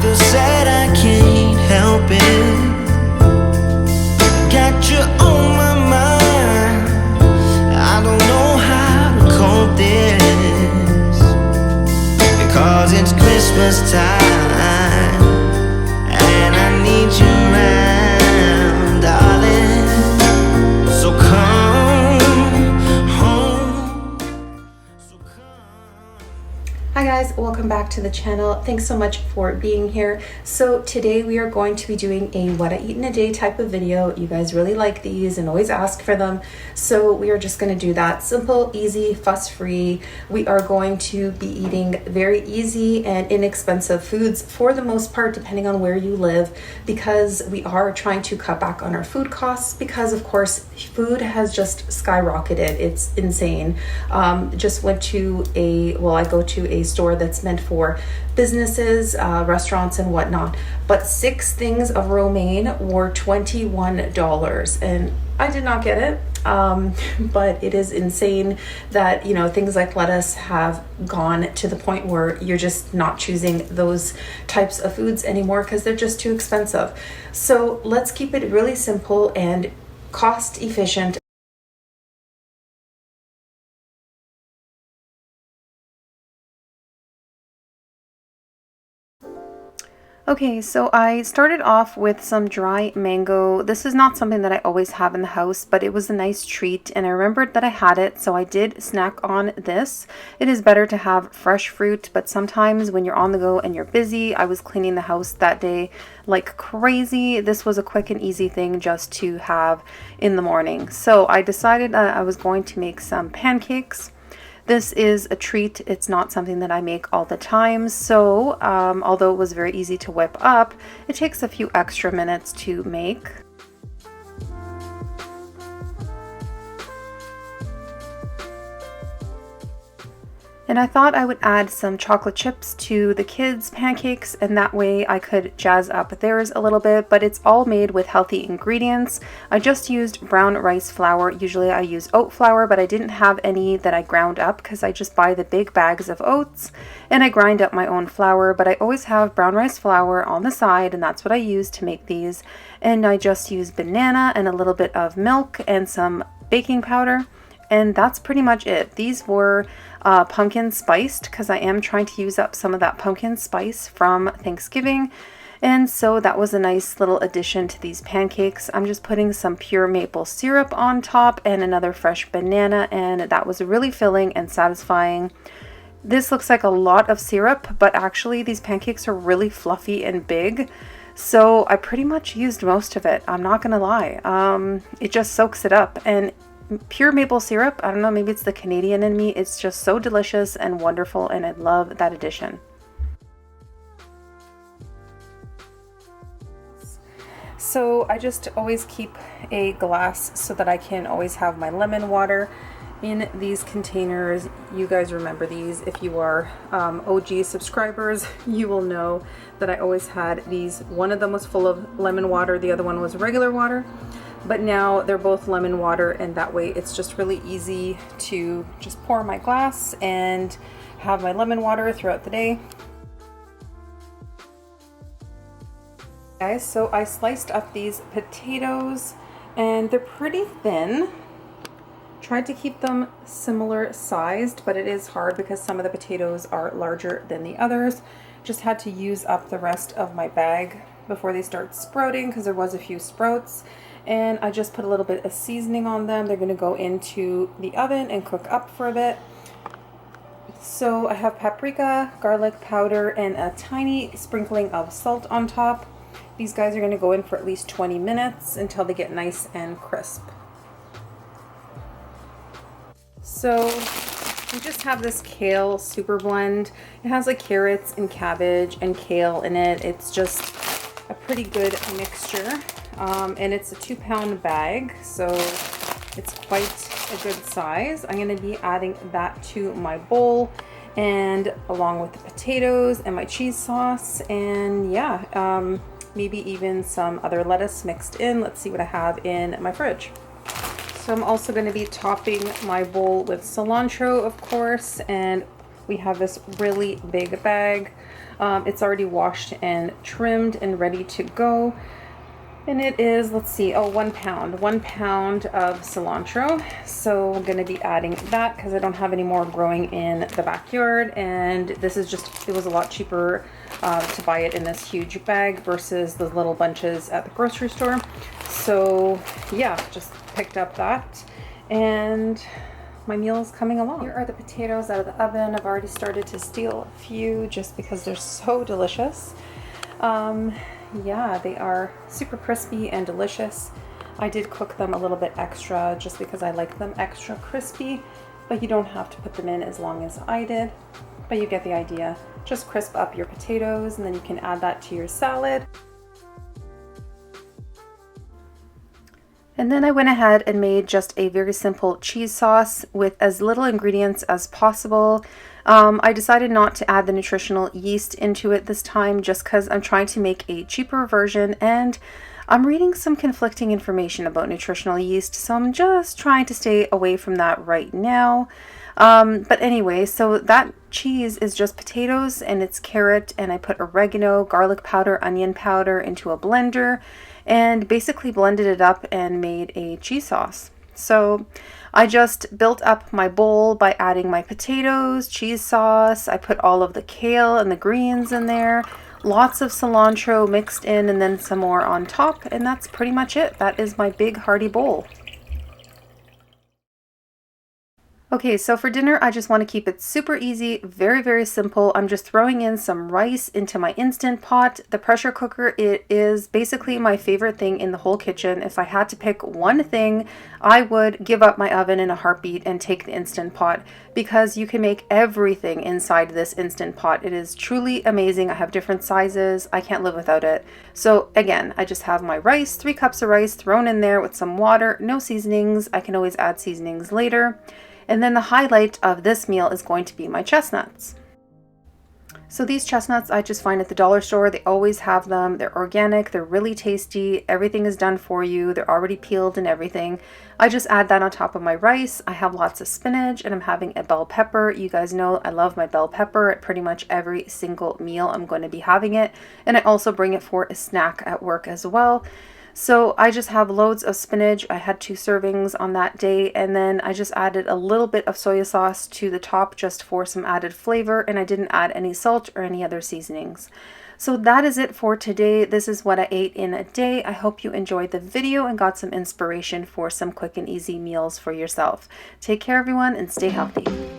feel sad, I can't help it. Got you on my mind, I don't know how to cope this, because it's Christmas time and I need you around, darling. So come home. So come. Hi guys, welcome back to the channel. Thanks so much for being here. So today we are going to be doing a what I eat in a day type of video. You guys really like these and always ask for them. So we are just going to do that. Simple, easy, fuss-free. We are going to be eating very easy and inexpensive foods for the most part, depending on where you live, because we are trying to cut back on our food costs because of course food has just skyrocketed. It's insane. Just went to I go to a store that's meant for businesses, restaurants and whatnot, but 6 things of romaine were $21 and I did not get it. But it is insane that, you know, things like lettuce have gone to the point where you're just not choosing those types of foods anymore because they're just too expensive. So let's keep it really simple and cost efficient. Okay, so I started off with some dry mango. This is not something that I always have in the house, but it was a nice treat and I remembered that I had it, so I did snack on this. It is better to have fresh fruit, but sometimes when you're on the go and you're busy, I was cleaning the house that day like crazy. This was a quick and easy thing just to have in the morning. So I decided I was going to make some pancakes. This is a treat. It's not something that I make all the time, so although it was very easy to whip up, it takes a few extra minutes to make. And I thought I would add some chocolate chips to the kids' pancakes, and that way I could jazz up theirs a little bit, but it's all made with healthy ingredients. I just used brown rice flour. Usually I use oat flour, but I didn't have any that I ground up because I just buy the big bags of oats and I grind up my own flour, but I always have brown rice flour on the side and that's what I use to make these. And I just use banana and a little bit of milk and some baking powder. And that's pretty much it. These were pumpkin spiced because I am trying to use up some of that pumpkin spice from Thanksgiving. And so that was a nice little addition to these pancakes. I'm just putting some pure maple syrup on top and another fresh banana, and that was really filling and satisfying. This looks like a lot of syrup, but actually these pancakes are really fluffy and big. So I pretty much used most of it. I'm not gonna lie. It just soaks it up, and pure maple syrup, I don't know, maybe it's the Canadian in me, it's just so delicious and wonderful and I love that addition. So I just always keep a glass so that I can always have my lemon water in these containers. You guys remember these. If you are OG subscribers, you will know that I always had these. One of them was full of lemon water, the other one was regular water. But now they're both lemon water, and that way it's just really easy to just pour my glass and have my lemon water throughout the day. Guys, so I sliced up these potatoes and they're pretty thin. Tried to keep them similar sized, but it is hard because some of the potatoes are larger than the others. Just had to use up the rest of my bag before they start sprouting because there was a few sprouts. And I just put a little bit of seasoning on them. They're going to go into the oven and cook up for a bit. So I have paprika, garlic powder, and a tiny sprinkling of salt on top. These guys are going to go in for at least 20 minutes until they get nice and crisp. So we just have this kale super blend. It has like carrots and cabbage and kale in it. It's just a pretty good mixture. And it's a 2-pound bag, so it's quite a good size. I'm going to be adding that to my bowl, and along with the potatoes and my cheese sauce, and yeah, maybe even some other lettuce mixed in. Let's see what I have in my fridge. So I'm also going to be topping my bowl with cilantro, of course, and we have this really big bag. It's already washed and trimmed and ready to go. And it is, let's see, 1 pound. 1 pound of cilantro. So I'm gonna be adding that because I don't have any more growing in the backyard. And this is just, it was a lot cheaper to buy it in this huge bag versus the little bunches at the grocery store. So yeah, just picked up that. And my meal is coming along. Here are the potatoes out of the oven. I've already started to steal a few just because they're so delicious. Yeah, they are super crispy and delicious. I did cook them a little bit extra just because I like them extra crispy, but you don't have to put them in as long as I did, but you get the idea. Just crisp up your potatoes and then you can add that to your salad. And then I went ahead and made just a very simple cheese sauce with as little ingredients as possible. I decided not to add the nutritional yeast into it this time just because I'm trying to make a cheaper version and I'm reading some conflicting information about nutritional yeast, so I'm just trying to stay away from that right now. But anyway, so that cheese is just potatoes and it's carrot, and I put oregano, garlic powder, onion powder into a blender and basically blended it up and made a cheese sauce. So I just built up my bowl by adding my potatoes, cheese sauce. I put all of the kale and the greens in there, lots of cilantro mixed in, and then some more on top. And that's pretty much it. That is my big hearty bowl. Okay, so for dinner, I just want to keep it super easy, very, very simple. I'm just throwing in some rice into my Instant Pot. The pressure cooker, it is basically my favorite thing in the whole kitchen. If I had to pick one thing, I would give up my oven in a heartbeat and take the Instant Pot because you can make everything inside this Instant Pot. It is truly amazing. I have different sizes. I can't live without it. So again, I just have my rice, 3 cups of rice thrown in there with some water, no seasonings. I can always add seasonings later. And then the highlight of this meal is going to be my chestnuts. So these chestnuts I just find at the dollar store. They always have them. They're organic. They're really tasty. Everything is done for you. They're already peeled and everything. I just add that on top of my rice. I have lots of spinach and I'm having a bell pepper. You guys know I love my bell pepper at pretty much every single meal I'm going to be having it. And I also bring it for a snack at work as well. So I just have loads of spinach. I had 2 servings on that day, and then I just added a little bit of soy sauce to the top just for some added flavor, and I didn't add any salt or any other seasonings. So that is it for today. This is what I ate in a day. I hope you enjoyed the video and got some inspiration for some quick and easy meals for yourself. Take care everyone and stay healthy.